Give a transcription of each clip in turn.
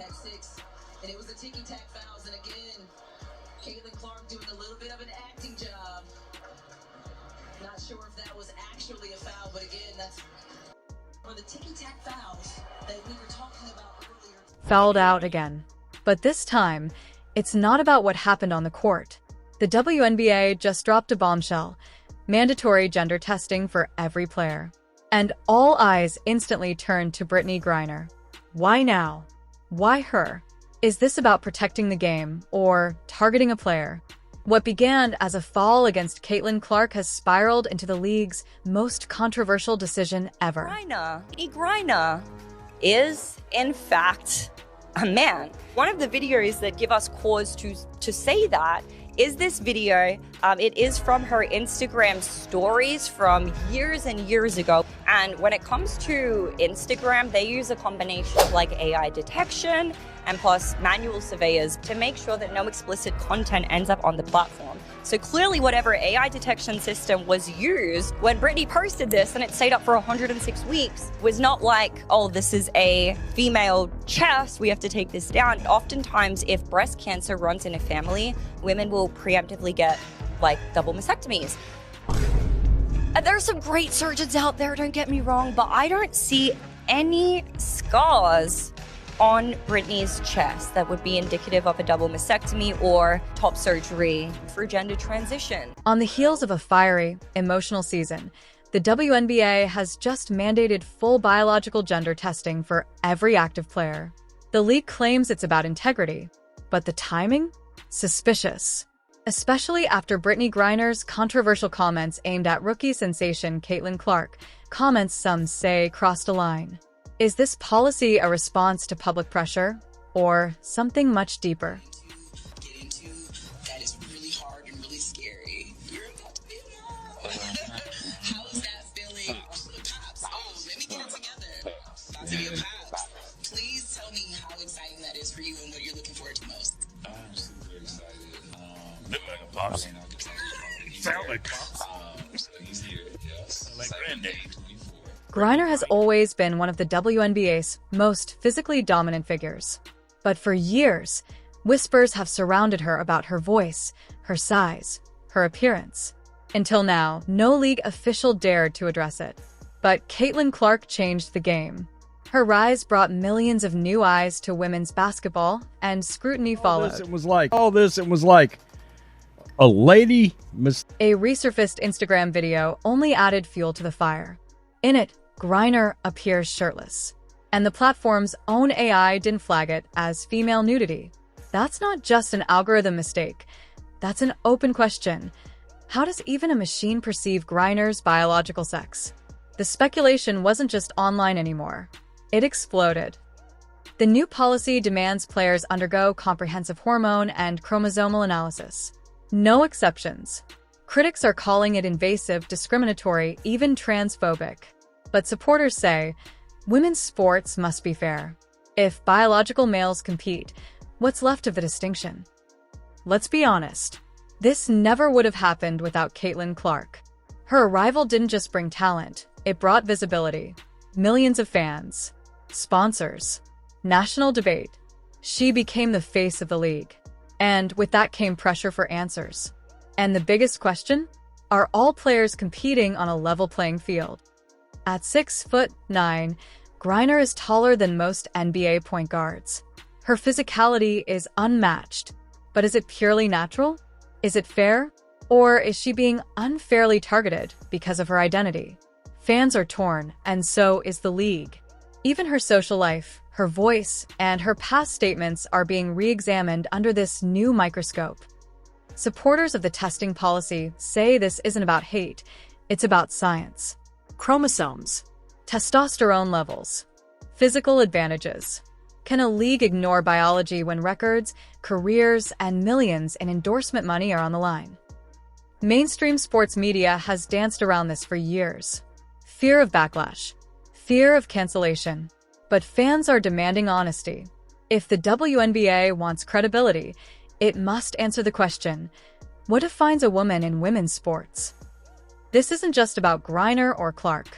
at 6, and it was a ticky-tack fouls, and again, Caitlin Clark doing a little bit of an acting job. Not sure if that was actually a foul, but again, that's for the ticky-tack fouls that we were talking about earlier. Fouled out again. But this time, it's not about what happened on the court. The WNBA just dropped a bombshell: mandatory gender testing for every player. And all eyes instantly turned to Brittney Griner. Why now? Why her? Is this about protecting the game or targeting a player? What began as a foul against Caitlin Clark has spiraled into the league's most controversial decision ever. Brittney Griner is, in fact, a man. One of the videos that give us cause to say that is this video. It is from her Instagram stories from years and years ago. And when it comes to Instagram, they use a combination of like AI detection and plus manual surveyors to make sure that no explicit content ends up on the platform. So clearly whatever AI detection system was used when Brittney posted this and it stayed up for 106 weeks was not like, oh, this is a female chest, we have to take this down. Oftentimes, if breast cancer runs in a family, women will preemptively get like double mastectomies. And there are some great surgeons out there, don't get me wrong, but I don't see any scars on Brittney's chest that would be indicative of a double mastectomy or top surgery for gender transition. On the heels of a fiery, emotional season, the WNBA has just mandated full biological gender testing for every active player. The league claims it's about integrity, but the timing? Suspicious. Especially after Brittney Griner's controversial comments aimed at rookie sensation Caitlin Clark, comments some say crossed a line. Is this policy a response to public pressure, or something much deeper? Get into that is really hard and really scary. You're about to be a mom. How is that feeling? Pops, oh, let me get it together. About to be a pops. Please tell me how exciting that is for you and what you're looking forward to most. I'm super excited. Look like a pops. Sound like pops. So he's here, yes. Like granddad. Griner has always been one of the WNBA's most physically dominant figures. But for years, whispers have surrounded her about her voice, her size, her appearance. Until now, no league official dared to address it. But Caitlin Clark changed the game. Her rise brought millions of new eyes to women's basketball, and scrutiny followed. It was like a lady. A resurfaced Instagram video only added fuel to the fire. In it, Griner appears shirtless, and the platform's own AI didn't flag it as female nudity. That's not just an algorithm mistake. That's an open question. How does even a machine perceive Griner's biological sex? The speculation wasn't just online anymore. It exploded. The new policy demands players undergo comprehensive hormone and chromosomal analysis. No exceptions. Critics are calling it invasive, discriminatory, even transphobic. But supporters say, women's sports must be fair. If biological males compete, what's left of the distinction? Let's be honest. This never would have happened without Caitlin Clark. Her arrival didn't just bring talent, it brought visibility. Millions of fans, sponsors, national debate. She became the face of the league. And with that came pressure for answers. And the biggest question? Are all players competing on a level playing field? At 6'9", Griner is taller than most NBA point guards. Her physicality is unmatched. But is it purely natural? Is it fair? Or is she being unfairly targeted because of her identity? Fans are torn, and so is the league. Even her social life, her voice, and her past statements are being re-examined under this new microscope. Supporters of the testing policy say this isn't about hate, it's about science. Chromosomes, testosterone levels, physical advantages. Can a league ignore biology when records, careers, and millions in endorsement money are on the line? Mainstream sports media has danced around this for years. Fear of backlash, fear of cancellation. But fans are demanding honesty. If the WNBA wants credibility, it must answer the question, what defines a woman in women's sports? This isn't just about Griner or Clark.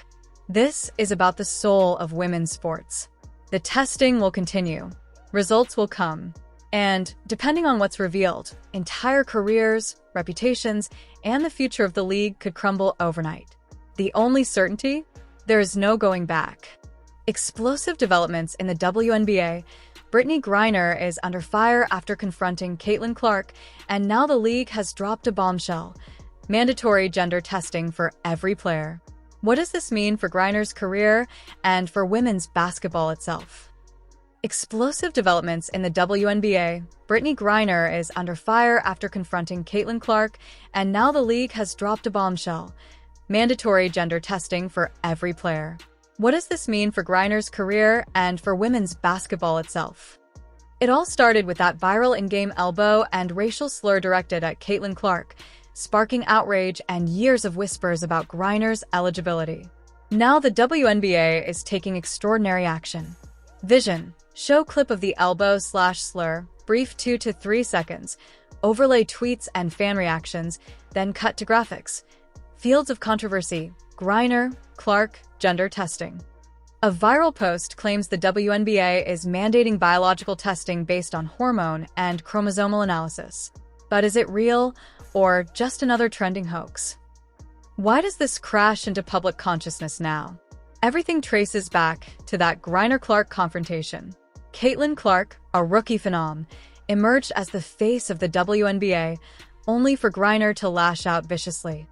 This is about the soul of women's sports. The testing will continue. results will come. And, depending on what's revealed, entire careers, reputations, and the future of the league could crumble overnight. The only certainty? There is no going back. Explosive developments in the WNBA. Brittney Griner is under fire after confronting Caitlin Clark, and now the league has dropped a bombshell: mandatory gender testing for every player. What does this mean for Griner's career and for women's basketball itself? Explosive developments in the WNBA. Brittney Griner is under fire after confronting Caitlin Clark, and now the league has dropped a bombshell: mandatory gender testing for every player. What does this mean for Griner's career and for women's basketball itself? It all started with that viral in-game elbow and racial slur directed at Caitlin Clark, sparking outrage and years of whispers about Griner's eligibility. Now the WNBA is taking extraordinary action. Vision. Show clip of the elbow/slur, brief 2 to 3 seconds, overlay tweets and fan reactions, then cut to graphics. Fields of controversy. Griner, Clark, gender testing. A viral post claims the WNBA is mandating biological testing based on hormone and chromosomal analysis. But is it real, or just another trending hoax? Why does this crash into public consciousness now? Everything traces back to that Griner-Clark confrontation. Caitlin Clark, a rookie phenom, emerged as the face of the WNBA, only for Griner to lash out viciously.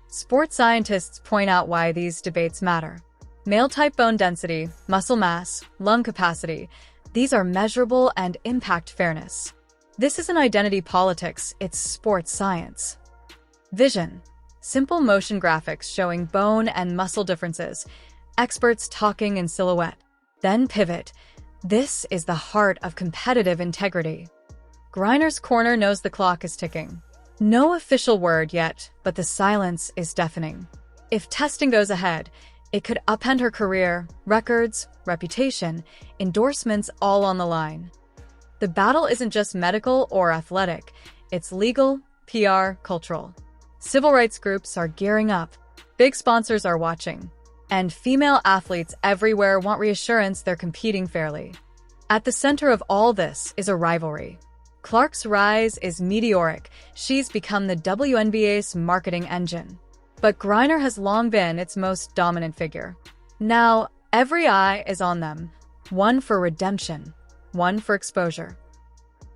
Sports scientists point out why these debates matter. Male-type bone density, muscle mass, lung capacity, these are measurable and impact fairness. This isn't identity politics, it's sports science. Vision. Simple motion graphics showing bone and muscle differences, experts talking in silhouette. Then pivot. This is the heart of competitive integrity. Griner's corner knows the clock is ticking. No official word yet, but the silence is deafening. If testing goes ahead, it could upend her career, records, reputation, endorsements all on the line. The battle isn't just medical or athletic, it's legal, PR, cultural. Civil rights groups are gearing up, big sponsors are watching, and female athletes everywhere want reassurance they're competing fairly. At the center of all this is a rivalry. Clark's rise is meteoric. She's become the WNBA's marketing engine. But Griner has long been its most dominant figure. Now, every eye is on them. One for redemption, one for exposure.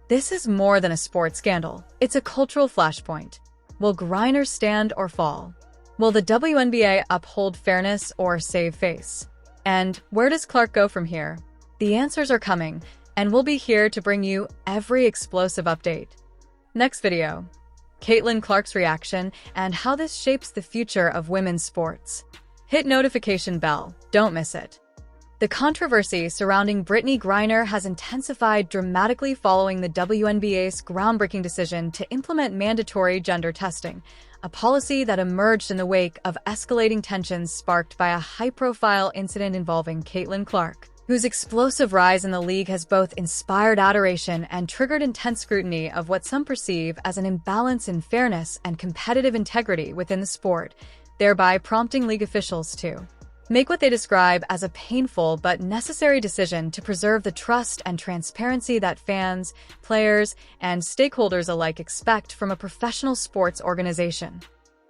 This is more than a sports scandal. It's a cultural flashpoint. Will Griner stand or fall? Will the WNBA uphold fairness or save face? And where does Clark go from here? The answers are coming, and we'll be here to bring you every explosive update. Next video. Caitlin Clark's reaction and how this shapes the future of women's sports. Hit notification bell, don't miss it. The controversy surrounding Brittney Griner has intensified dramatically following the WNBA's groundbreaking decision to implement mandatory gender testing, a policy that emerged in the wake of escalating tensions sparked by a high-profile incident involving Caitlin Clark, whose explosive rise in the league has both inspired adoration and triggered intense scrutiny of what some perceive as an imbalance in fairness and competitive integrity within the sport, thereby prompting league officials to make what they describe as a painful but necessary decision to preserve the trust and transparency that fans, players, and stakeholders alike expect from a professional sports organization.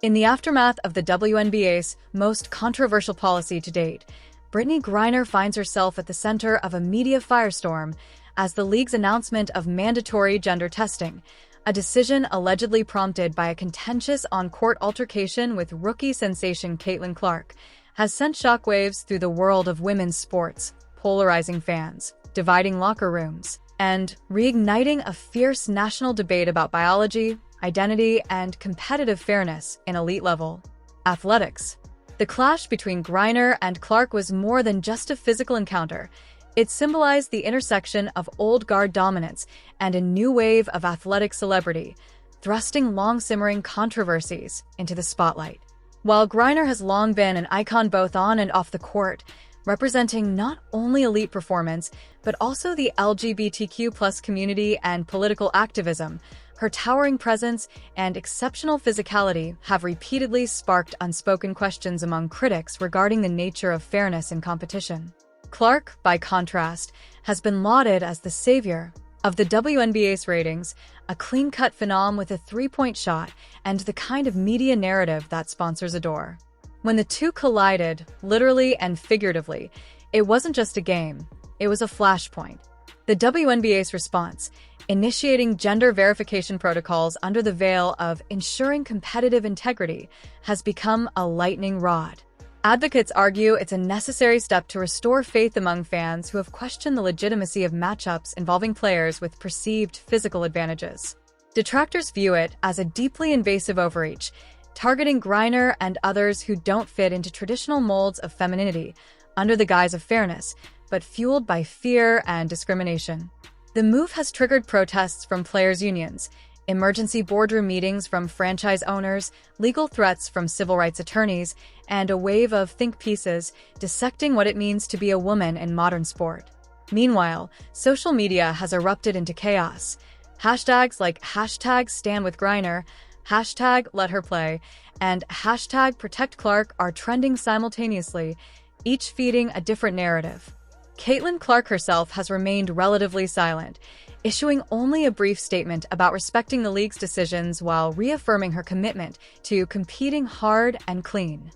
In the aftermath of the WNBA's most controversial policy to date, Brittney Griner finds herself at the center of a media firestorm as the league's announcement of mandatory gender testing, a decision allegedly prompted by a contentious on-court altercation with rookie sensation Caitlin Clark, has sent shockwaves through the world of women's sports, polarizing fans, dividing locker rooms, and reigniting a fierce national debate about biology, identity, and competitive fairness in elite-level athletics. The clash between Griner and Clark was more than just a physical encounter. It symbolized the intersection of old guard dominance and a new wave of athletic celebrity, thrusting long-simmering controversies into the spotlight. While Griner has long been an icon both on and off the court, representing not only elite performance, but also the LGBTQ+ community and political activism, her towering presence and exceptional physicality have repeatedly sparked unspoken questions among critics regarding the nature of fairness in competition. Clark, by contrast, has been lauded as the savior of the WNBA's ratings, a clean-cut phenom with a three-point shot and the kind of media narrative that sponsors adore. When the two collided, literally and figuratively, it wasn't just a game, it was a flashpoint. The WNBA's response, initiating gender verification protocols under the veil of ensuring competitive integrity, has become a lightning rod. Advocates argue it's a necessary step to restore faith among fans who have questioned the legitimacy of matchups involving players with perceived physical advantages. Detractors view it as a deeply invasive overreach, targeting Griner and others who don't fit into traditional molds of femininity under the guise of fairness, but fueled by fear and discrimination. The move has triggered protests from players' unions, emergency boardroom meetings from franchise owners, legal threats from civil rights attorneys, and a wave of think pieces dissecting what it means to be a woman in modern sport. Meanwhile, social media has erupted into chaos. Hashtags like #StandWithGriner, #LetHerPlay, and #ProtectClark are trending simultaneously, each feeding a different narrative. Caitlin Clark herself has remained relatively silent, issuing only a brief statement about respecting the league's decisions while reaffirming her commitment to competing hard and clean.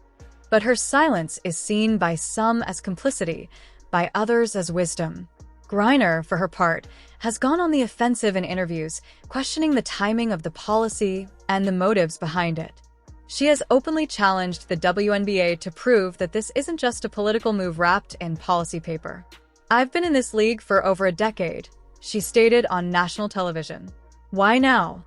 But her silence is seen by some as complicity, by others as wisdom. Griner, for her part, has gone on the offensive in interviews, questioning the timing of the policy and the motives behind it. She has openly challenged the WNBA to prove that this isn't just a political move wrapped in policy paper. "I've been in this league for over a decade," she stated on national television. Why now?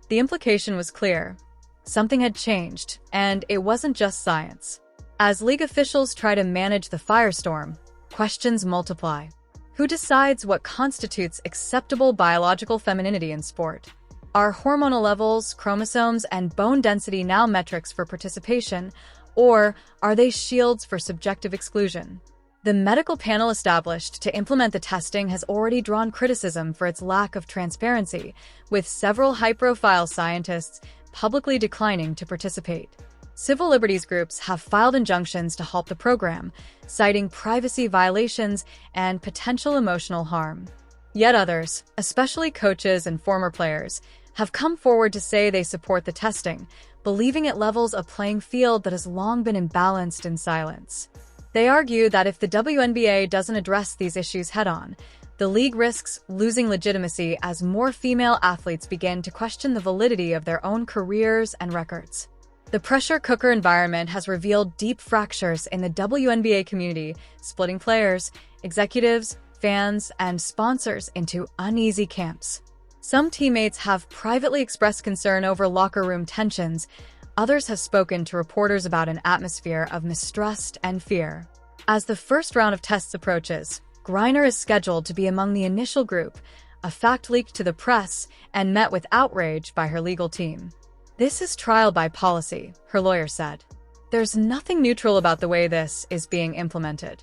The implication was clear. Something had changed, and it wasn't just science. As league officials try to manage the firestorm, questions multiply. Who decides what constitutes acceptable biological femininity in sport? Are hormonal levels, chromosomes, and bone density now metrics for participation, or are they shields for subjective exclusion? The medical panel established to implement the testing has already drawn criticism for its lack of transparency, with several high-profile scientists publicly declining to participate. Civil liberties groups have filed injunctions to halt the program, citing privacy violations and potential emotional harm. Yet others, especially coaches and former players, have come forward to say they support the testing, believing it levels a playing field that has long been imbalanced in silence. They argue that if the WNBA doesn't address these issues head-on, the league risks losing legitimacy as more female athletes begin to question the validity of their own careers and records. The pressure cooker environment has revealed deep fractures in the WNBA community, splitting players, executives, fans, and sponsors into uneasy camps. Some teammates have privately expressed concern over locker room tensions. Others have spoken to reporters about an atmosphere of mistrust and fear. As the first round of tests approaches, Griner is scheduled to be among the initial group, a fact leaked to the press and met with outrage by her legal team. "This is trial by policy," her lawyer said. "There's nothing neutral about the way this is being implemented."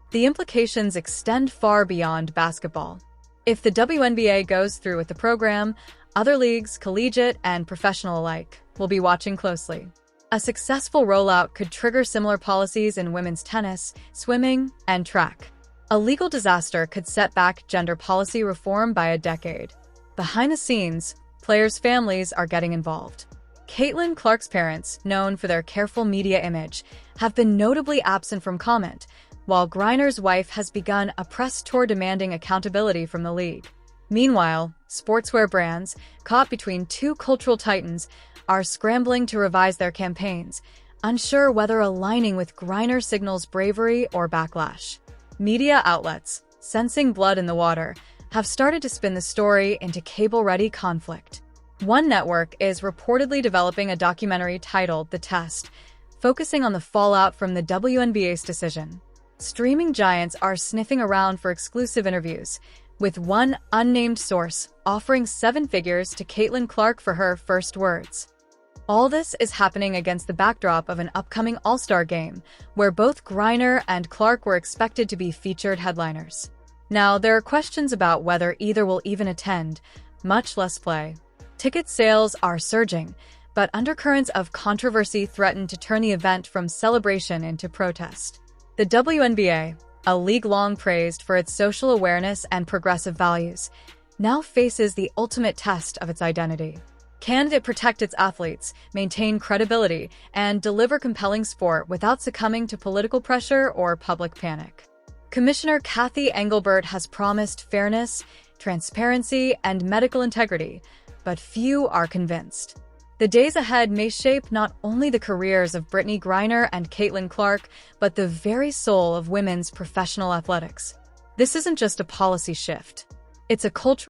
The implications extend far beyond basketball. If the WNBA goes through with the program, other leagues, collegiate and professional alike, will be watching closely. A successful rollout could trigger similar policies in women's tennis, swimming, and track. A legal disaster could set back gender policy reform by a decade. Behind the scenes, players' families are getting involved. Caitlin Clark's parents, known for their careful media image, have been notably absent from comment, while Griner's wife has begun a press tour demanding accountability from the league. Meanwhile, sportswear brands, caught between two cultural titans, are scrambling to revise their campaigns, unsure whether aligning with Griner signals bravery or backlash. Media outlets, sensing blood in the water, have started to spin the story into cable-ready conflict. One network is reportedly developing a documentary titled The Test, focusing on the fallout from the WNBA's decision. Streaming giants are sniffing around for exclusive interviews, with one unnamed source offering 7 figures to Caitlin Clark for her first words. All this is happening against the backdrop of an upcoming All-Star game, where both Griner and Clark were expected to be featured headliners. Now, there are questions about whether either will even attend, much less play. Ticket sales are surging, but undercurrents of controversy threaten to turn the event from celebration into protest. The WNBA, a league long praised for its social awareness and progressive values, now faces the ultimate test of its identity. Can it protect its athletes, maintain credibility, and deliver compelling sport without succumbing to political pressure or public panic? Commissioner Kathy Engelbert has promised fairness, transparency, and medical integrity, but few are convinced. The days ahead may shape not only the careers of Brittney Griner and Caitlin Clark, but the very soul of women's professional athletics. This isn't just a policy shift. It's a cultural